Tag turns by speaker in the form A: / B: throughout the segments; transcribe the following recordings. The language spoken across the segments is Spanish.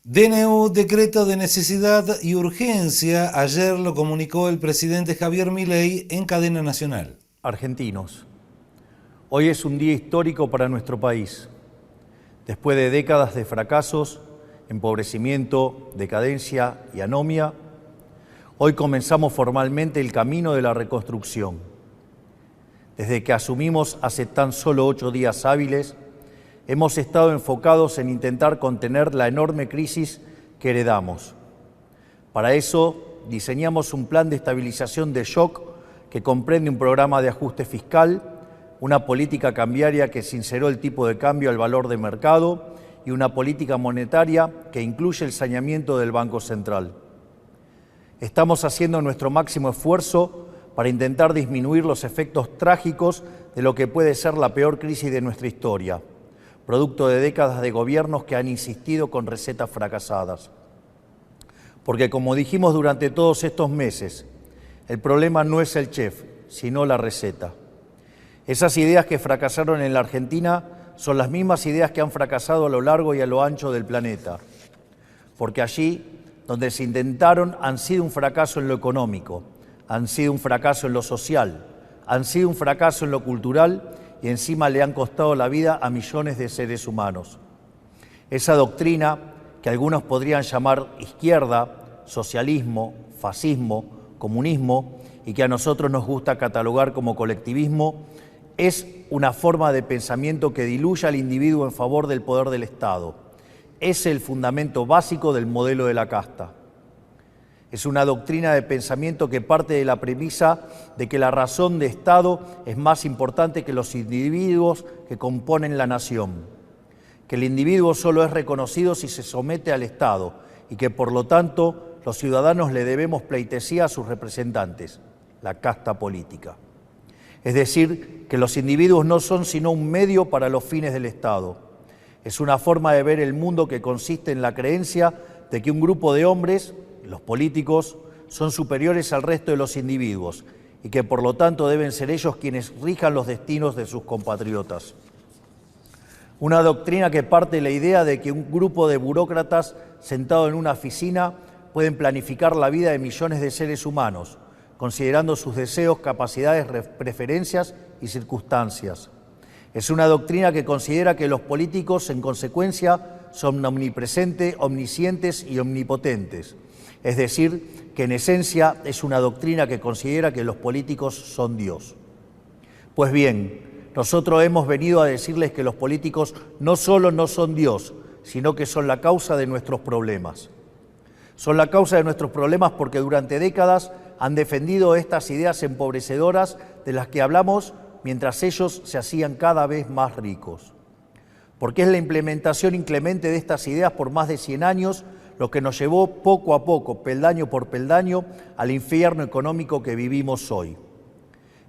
A: DNU, decreto de necesidad y urgencia. Ayer lo comunicó el presidente Javier Milei en cadena nacional.
B: Argentinos, hoy es un día histórico para nuestro país. Después de décadas de fracasos, empobrecimiento, decadencia y anomia, hoy comenzamos formalmente el camino de la reconstrucción. Desde que asumimos hace tan solo 8 días hábiles, hemos estado enfocados en intentar contener la enorme crisis que heredamos. Para eso, diseñamos un plan de estabilización de shock que comprende un programa de ajuste fiscal, una política cambiaria que sinceró el tipo de cambio al valor de mercado y una política monetaria que incluye el saneamiento del Banco Central. Estamos haciendo nuestro máximo esfuerzo para intentar disminuir los efectos trágicos de lo que puede ser la peor crisis de nuestra historia, producto de décadas de gobiernos que han insistido con recetas fracasadas. Porque como dijimos durante todos estos meses, el problema no es el chef, sino la receta. Esas ideas que fracasaron en la Argentina son las mismas ideas que han fracasado a lo largo y a lo ancho del planeta. Porque allí, donde se intentaron, han sido un fracaso en lo económico, han sido un fracaso en lo social, han sido un fracaso en lo cultural y encima le han costado la vida a millones de seres humanos. Esa doctrina, que algunos podrían llamar izquierda, socialismo, fascismo, comunismo, y que a nosotros nos gusta catalogar como colectivismo, es una forma de pensamiento que diluye al individuo en favor del poder del Estado. Es el fundamento básico del modelo de la casta. Es una doctrina de pensamiento que parte de la premisa de que la razón de Estado es más importante que los individuos que componen la nación, que el individuo solo es reconocido si se somete al Estado y que, por lo tanto, los ciudadanos le debemos pleitesía a sus representantes, la casta política. Es decir, que los individuos no son sino un medio para los fines del Estado. Es una forma de ver el mundo que consiste en la creencia de que un grupo de hombres, los políticos, son superiores al resto de los individuos y que por lo tanto deben ser ellos quienes rijan los destinos de sus compatriotas. Una doctrina que parte de la idea de que un grupo de burócratas sentados en una oficina pueden planificar la vida de millones de seres humanos, considerando sus deseos, capacidades, preferencias y circunstancias. Es una doctrina que considera que los políticos, en consecuencia, son omnipresentes, omniscientes y omnipotentes. Es decir, que en esencia es una doctrina que considera que los políticos son Dios. Pues bien, nosotros hemos venido a decirles que los políticos no solo no son Dios, sino que son la causa de nuestros problemas. Son la causa de nuestros problemas porque durante décadas han defendido estas ideas empobrecedoras de las que hablamos mientras ellos se hacían cada vez más ricos. Porque es la implementación inclemente de estas ideas por más de 100 años lo que nos llevó poco a poco, peldaño por peldaño, al infierno económico que vivimos hoy.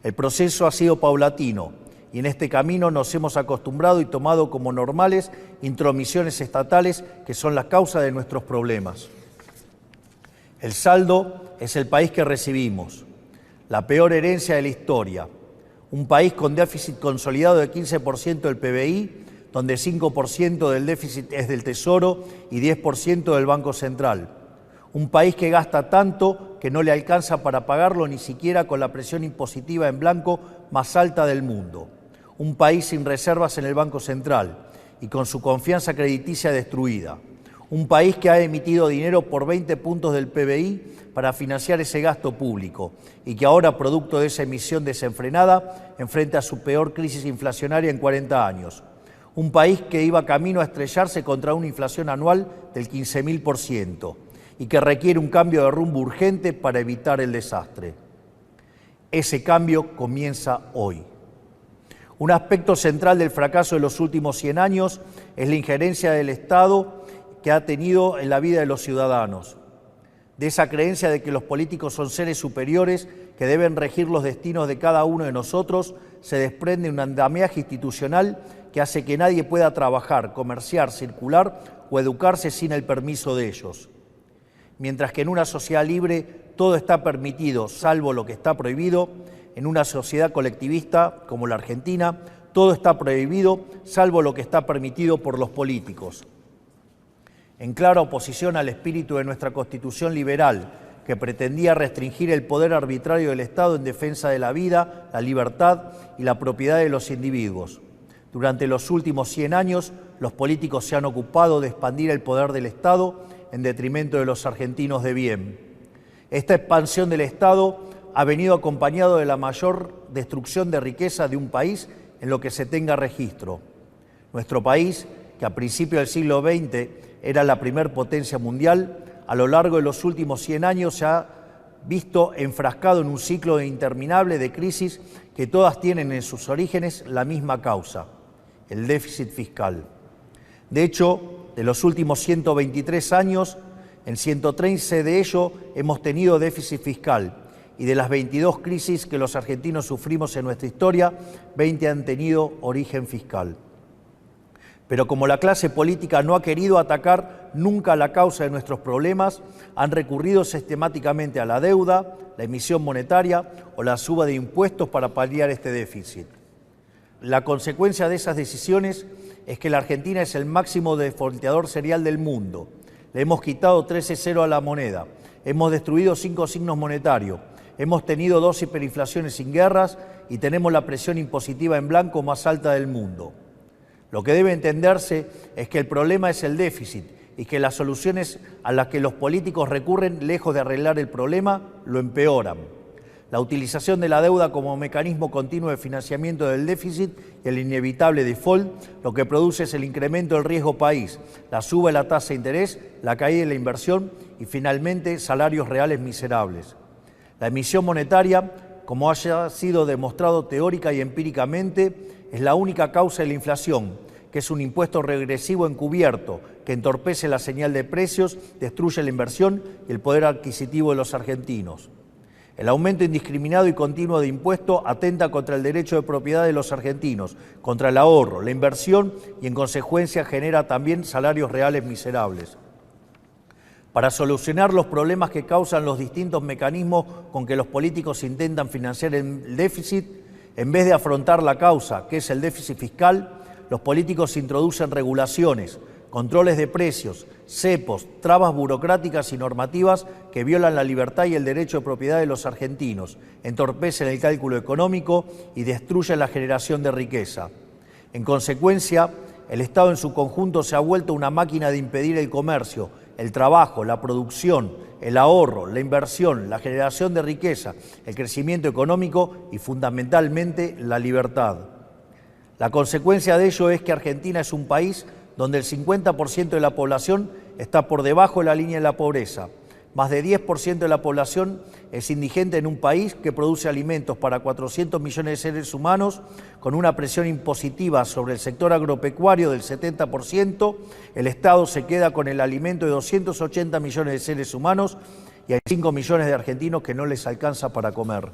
B: El proceso ha sido paulatino y en este camino nos hemos acostumbrado y tomado como normales intromisiones estatales que son la causa de nuestros problemas. El saldo es el país que recibimos, la peor herencia de la historia, un país con déficit consolidado de 15% del PBI, donde 5% del déficit es del Tesoro y 10% del Banco Central. Un país que gasta tanto que no le alcanza para pagarlo ni siquiera con la presión impositiva en blanco más alta del mundo. Un país sin reservas en el Banco Central y con su confianza crediticia destruida. Un país que ha emitido dinero por 20 puntos del PBI para financiar ese gasto público y que ahora, producto de esa emisión desenfrenada, enfrenta su peor crisis inflacionaria en 40 años. Un país que iba camino a estrellarse contra una inflación anual del 15.000% y que requiere un cambio de rumbo urgente para evitar el desastre. Ese cambio comienza hoy. Un aspecto central del fracaso de los últimos 100 años es la injerencia del Estado que ha tenido en la vida de los ciudadanos. De esa creencia de que los políticos son seres superiores que deben regir los destinos de cada uno de nosotros, se desprende un andamiaje institucional que hace que nadie pueda trabajar, comerciar, circular o educarse sin el permiso de ellos. Mientras que en una sociedad libre todo está permitido, salvo lo que está prohibido, en una sociedad colectivista como la Argentina, todo está prohibido, salvo lo que está permitido por los políticos. en clara oposición al espíritu de nuestra Constitución liberal, que pretendía restringir el poder arbitrario del Estado en defensa de la vida, la libertad y la propiedad de los individuos. Durante los últimos 100 años, los políticos se han ocupado de expandir el poder del Estado en detrimento de los argentinos de bien. Esta expansión del Estado ha venido acompañado de la mayor destrucción de riqueza de un país en lo que se tenga registro. Nuestro país, que a principios del siglo XX era la primer potencia mundial, a lo largo de los últimos 100 años se ha visto enfrascado en un ciclo interminable de crisis que todas tienen en sus orígenes la misma causa: el déficit fiscal. De hecho, de los últimos 123 años, en 113 de ellos hemos tenido déficit fiscal, y de las 22 crisis que los argentinos sufrimos en nuestra historia, 20 han tenido origen fiscal. Pero como la clase política no ha querido atacar nunca la causa de nuestros problemas, han recurrido sistemáticamente a la deuda, la emisión monetaria o la suba de impuestos para paliar este déficit. La consecuencia de esas decisiones es que la Argentina es el máximo defaulteador serial del mundo. Le hemos quitado 13-0 a la moneda, hemos destruido 5 signos monetarios, hemos tenido 2 hiperinflaciones sin guerras y tenemos la presión impositiva en blanco más alta del mundo. Lo que debe entenderse es que el problema es el déficit y que las soluciones a las que los políticos recurren, lejos de arreglar el problema, lo empeoran. La utilización de la deuda como mecanismo continuo de financiamiento del déficit y el inevitable default, lo que produce es el incremento del riesgo país, la suba de la tasa de interés, la caída de la inversión y finalmente salarios reales miserables. La emisión monetaria, como haya sido demostrado teórica y empíricamente, es la única causa de la inflación, que es un impuesto regresivo encubierto que entorpece la señal de precios, destruye la inversión y el poder adquisitivo de los argentinos. El aumento indiscriminado y continuo de impuestos atenta contra el derecho de propiedad de los argentinos, contra el ahorro, la inversión y en consecuencia genera también salarios reales miserables. Para solucionar los problemas que causan los distintos mecanismos con que los políticos intentan financiar el déficit, en vez de afrontar la causa, que es el déficit fiscal, los políticos introducen regulaciones, controles de precios, cepos, trabas burocráticas y normativas que violan la libertad y el derecho de propiedad de los argentinos, entorpecen el cálculo económico y destruyen la generación de riqueza. En consecuencia, el Estado en su conjunto se ha vuelto una máquina de impedir el comercio, el trabajo, la producción, el ahorro, la inversión, la generación de riqueza, el crecimiento económico y fundamentalmente la libertad. La consecuencia de ello es que Argentina es un país donde el 50% de la población está por debajo de la línea de la pobreza. Más de 10% de la población es indigente en un país que produce alimentos para 400 millones de seres humanos, con una presión impositiva sobre el sector agropecuario del 70%, el Estado se queda con el alimento de 280 millones de seres humanos y hay 5 millones de argentinos que no les alcanza para comer.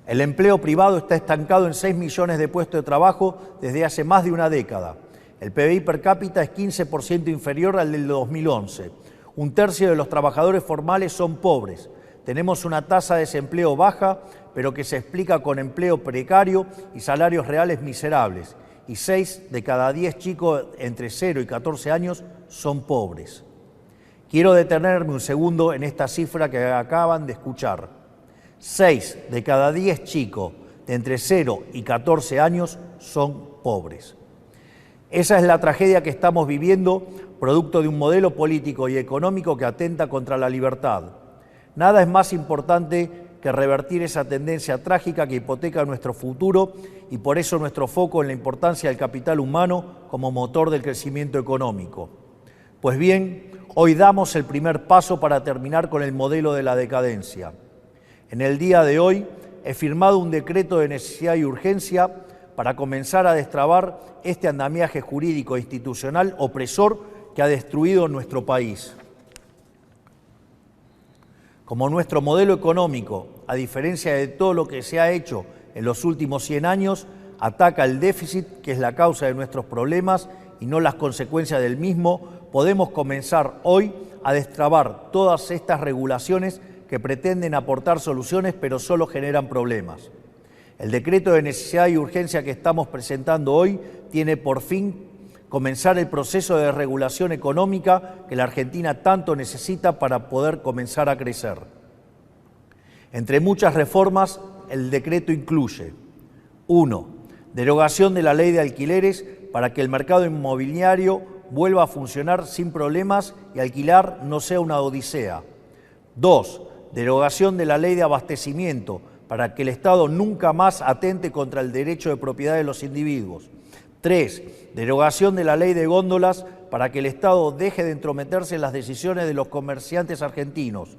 B: El empleo privado está estancado en 6 millones de puestos de trabajo desde hace más de una década. El PBI per cápita es 15% inferior al del 2011. Un tercio de los trabajadores formales son pobres. Tenemos una tasa de desempleo baja, pero que se explica con empleo precario y salarios reales miserables. Y 6 de cada 10 chicos entre 0 y 14 años son pobres. Quiero detenerme un segundo en esta cifra que acaban de escuchar. 6 de cada 10 chicos de entre 0 y 14 años son pobres. Esa es la tragedia que estamos viviendo, producto de un modelo político y económico que atenta contra la libertad. Nada es más importante que revertir esa tendencia trágica que hipoteca nuestro futuro y por eso nuestro foco en la importancia del capital humano como motor del crecimiento económico. Pues bien, hoy damos el primer paso para terminar con el modelo de la decadencia. En el día de hoy he firmado un decreto de necesidad y urgencia para comenzar a destrabar este andamiaje jurídico e institucional opresor que ha destruido nuestro país. Como nuestro modelo económico, a diferencia de todo lo que se ha hecho en los últimos 100 años, ataca el déficit, que es la causa de nuestros problemas y no las consecuencias del mismo, podemos comenzar hoy a destrabar todas estas regulaciones que pretenden aportar soluciones pero solo generan problemas. El decreto de necesidad y urgencia que estamos presentando hoy tiene por fin comenzar el proceso de regulación económica que la Argentina tanto necesita para poder comenzar a crecer. Entre muchas reformas, el decreto incluye: 1. Derogación de la ley de alquileres para que el mercado inmobiliario vuelva a funcionar sin problemas y alquilar no sea una odisea. 2. Derogación de la ley de abastecimiento para que el Estado nunca más atente contra el derecho de propiedad de los individuos. 3. Derogación de la ley de góndolas para que el Estado deje de entrometerse en las decisiones de los comerciantes argentinos.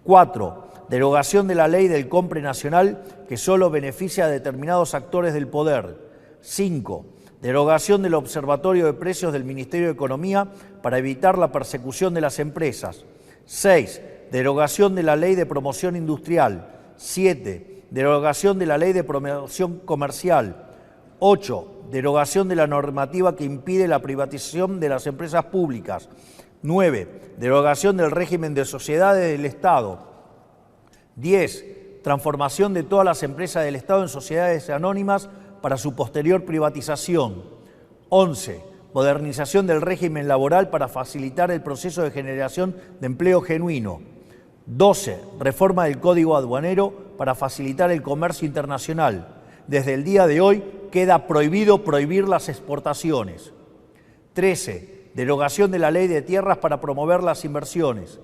B: 4. Derogación de la ley del compre nacional que solo beneficia a determinados actores del poder. 5. Derogación del Observatorio de Precios del Ministerio de Economía para evitar la persecución de las empresas. 6. Derogación de la Ley de Promoción Industrial. 7. Derogación de la Ley de Promoción Comercial. 8. Derogación de la normativa que impide la privatización de las empresas públicas. 9. Derogación del régimen de sociedades del Estado. 10. Transformación de todas las empresas del Estado en sociedades anónimas para su posterior privatización. 11. Modernización del régimen laboral para facilitar el proceso de generación de empleo genuino. 12. Reforma del Código Aduanero para facilitar el comercio internacional. Desde el día de hoy queda prohibido prohibir las exportaciones. 13. Derogación de la Ley de Tierras para promover las inversiones.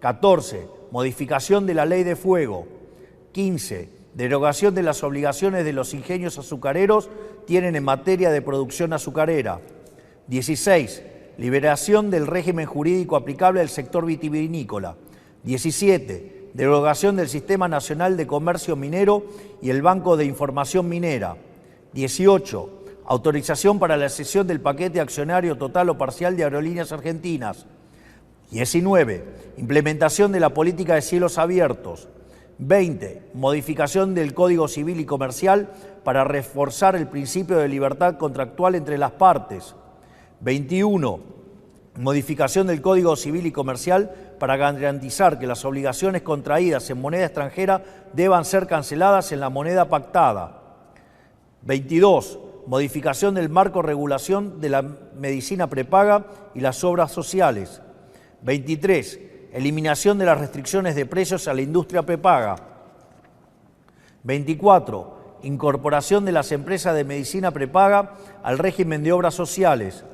B: 14. Modificación de la Ley de Fuego. 15. Derogación de las obligaciones de los ingenios azucareros tienen en materia de producción azucarera. 16. Liberación del régimen jurídico aplicable al sector vitivinícola. 17. Derogación del Sistema Nacional de Comercio Minero y el Banco de Información Minera. 18. Autorización para la cesión del paquete accionario total o parcial de Aerolíneas Argentinas. 19. Implementación de la política de cielos abiertos. 20. Modificación del Código Civil y Comercial para reforzar el principio de libertad contractual entre las partes. 21. Modificación del Código Civil y Comercial para garantizar que las obligaciones contraídas en moneda extranjera deban ser canceladas en la moneda pactada. 22. Modificación del marco de regulación de la medicina prepaga y las obras sociales. 23. Eliminación de las restricciones de precios a la industria prepaga. 24. Incorporación de las empresas de medicina prepaga al régimen de obras sociales.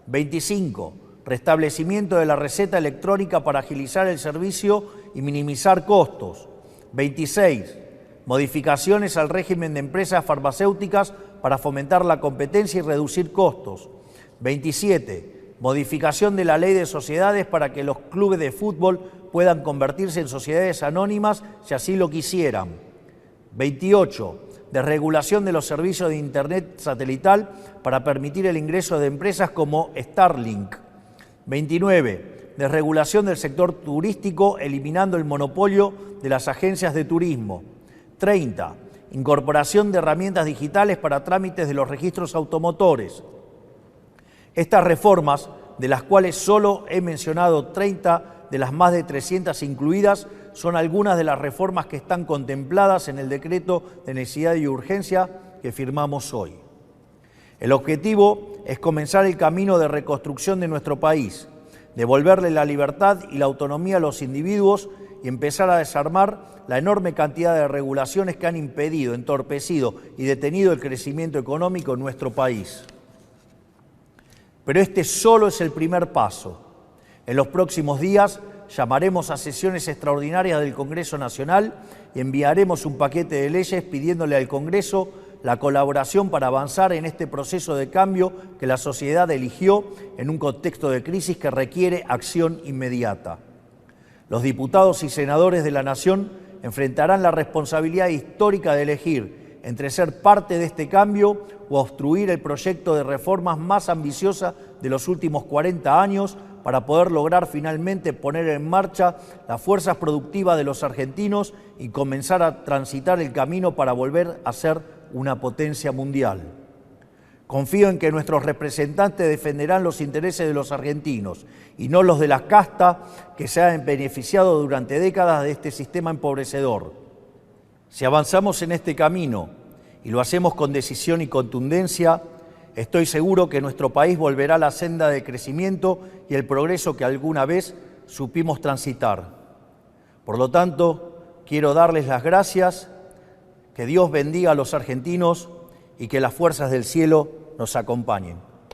B: 25. Restablecimiento de la receta electrónica para agilizar el servicio y minimizar costos. 26. Modificaciones al régimen de empresas farmacéuticas para fomentar la competencia y reducir costos. 27. Modificación de la ley de sociedades para que los clubes de fútbol puedan convertirse en sociedades anónimas si así lo quisieran. 28. Desregulación de los servicios de Internet satelital para permitir el ingreso de empresas como Starlink. 29. Desregulación del sector turístico eliminando el monopolio de las agencias de turismo. 30. Incorporación de herramientas digitales para trámites de los registros automotores. Estas reformas, de las cuales solo he mencionado 30 de las más de 300 incluidas, son algunas de las reformas que están contempladas en el decreto de necesidad y urgencia que firmamos hoy. El objetivo es comenzar el camino de reconstrucción de nuestro país, devolverle la libertad y la autonomía a los individuos y empezar a desarmar la enorme cantidad de regulaciones que han impedido, entorpecido y detenido el crecimiento económico en nuestro país. Pero este solo es el primer paso. En los próximos días llamaremos a sesiones extraordinarias del Congreso Nacional y enviaremos un paquete de leyes pidiéndole al Congreso la colaboración para avanzar en este proceso de cambio que la sociedad eligió en un contexto de crisis que requiere acción inmediata. Los diputados y senadores de la Nación enfrentarán la responsabilidad histórica de elegir entre ser parte de este cambio o obstruir el proyecto de reformas más ambiciosa de los últimos 40 años para poder lograr finalmente poner en marcha las fuerzas productivas de los argentinos y comenzar a transitar el camino para volver a ser una potencia mundial. Confío en que nuestros representantes defenderán los intereses de los argentinos y no los de la casta que se han beneficiado durante décadas de este sistema empobrecedor. Si avanzamos en este camino y lo hacemos con decisión y contundencia, Estoy seguro que nuestro país volverá a la senda del crecimiento y el progreso que alguna vez supimos transitar. Por lo tanto, quiero darles las gracias, que Dios bendiga a los argentinos y que las fuerzas del cielo nos acompañen.